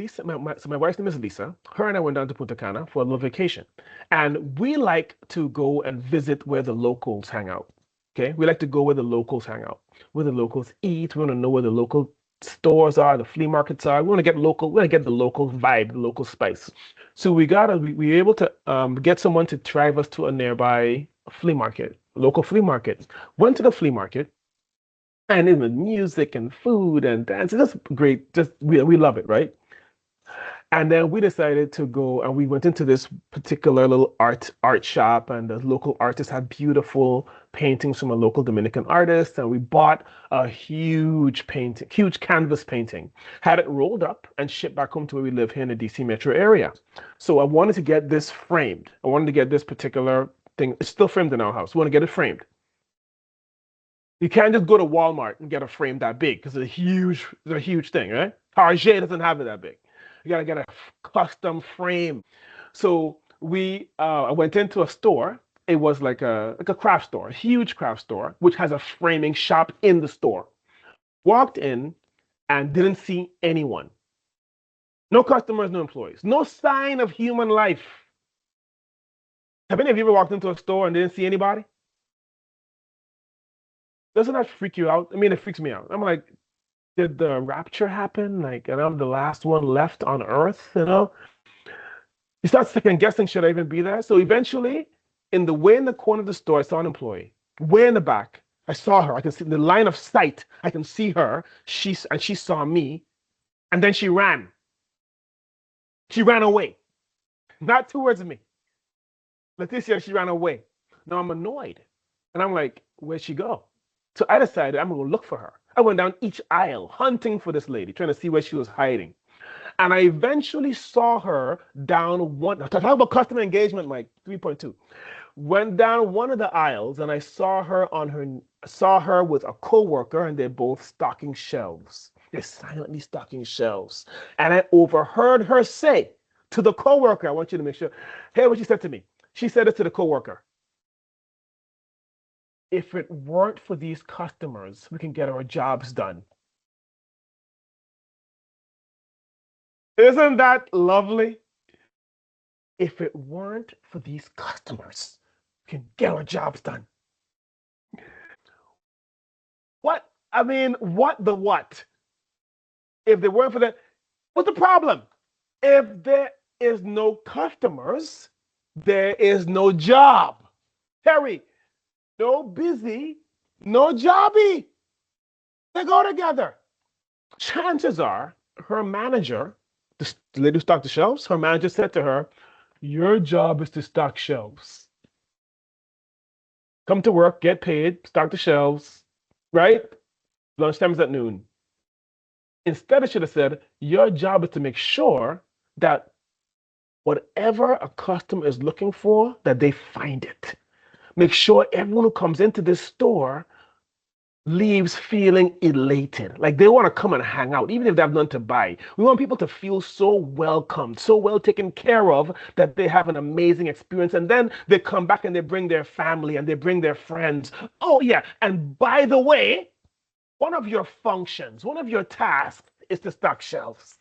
Lisa, so my wife's name is Lisa. Her and I went down to Punta Cana for a little vacation. And we like to go and visit where the locals hang out. Okay? We like to go where the locals hang out, where the locals eat. We want to know where the local stores are, the flea markets are. We want to get local, we want to get the local vibe, the local spice. So we were able to get someone to drive us to a nearby flea market, local flea market. Went to the flea market, and it was music and food and dance. It's just great. Just we love it, right? And then we decided to go and we went into this particular little art shop, and the local artist had beautiful paintings from a local Dominican artist, and we bought a huge painting, huge canvas painting, had it rolled up and shipped back home to where we live here in the DC metro area. So I wanted to get this framed. I wanted to get this particular thing. It's still framed in our house. We want to get it framed. You can't just go to Walmart and get a frame that big because it's a huge thing, right? Target doesn't have it that big. You gotta get a custom frame. So I went into a store. It was like a craft store, a huge craft store, which has a framing shop in the store. Walked in and didn't see anyone. No customers, no employees, no sign of human life. Have any of you ever walked into a store and didn't see anybody? Doesn't that freak you out? I mean, it freaks me out. I'm like, did the rapture happen? Like, and I'm the last one left on Earth, you know? You start second guessing, should I even be there? So eventually, in the corner of the store, I saw an employee. Way in the back, I saw her. I can see the line of sight. I can see her. She saw me, and then she ran. She ran away, not towards me. Leticia, she ran away. Now I'm annoyed, and I'm like, where'd she go? So I decided I'm gonna look for her. I went down each aisle hunting for this lady, trying to see where she was hiding. And I eventually saw her down one. Talk about customer engagement, Mike. 3.2. Went down one of the aisles, and I saw her with a coworker, and they're both stocking shelves. They're silently stocking shelves. And I overheard her say to the coworker, I want you to make sure. Hear what she said to me. She said it to the coworker. If it weren't for these customers, we can get our jobs done. Isn't that lovely? If it weren't for these customers, we can get our jobs done. What? I mean, what the what? If they weren't for that, what's the problem? If there is no customers, there is no job. Terry, no busy, no jobby. They go together. Chances are her manager, the lady who stocked the shelves, her manager said to her, your job is to stock shelves. Come to work, get paid, stock the shelves, right? Lunchtime is at noon. Instead, it should have said, your job is to make sure that whatever a customer is looking for, that they find it. Make sure everyone who comes into this store leaves feeling elated, like they want to come and hang out, even if they have nothing to buy. We want people to feel so welcomed, so well taken care of, that they have an amazing experience. And then they come back and they bring their family and they bring their friends. Oh, yeah. And by the way, one of your functions, one of your tasks is to stock shelves.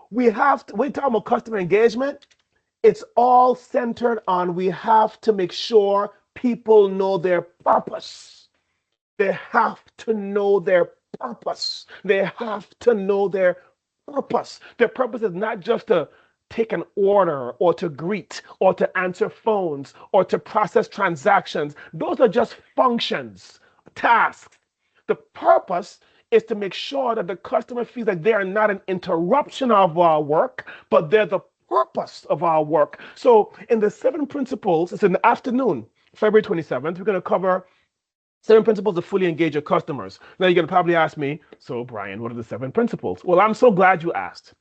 We talk about customer engagement. It's all centered on we have to make sure people know their purpose. They have to know their purpose. They have to know their purpose. Their purpose is not just to take an order or to greet or to answer phones or to process transactions. Those are just functions, tasks. The purpose is to make sure that the customer feels like they are not an interruption of our work, but they're the purpose of our work. So in the 7 principles, it's in the afternoon, February 27th, we're going to cover 7 principles to fully engage your customers. Now you're going to probably ask me, so Bryan, what are the 7 principles? Well, I'm so glad you asked.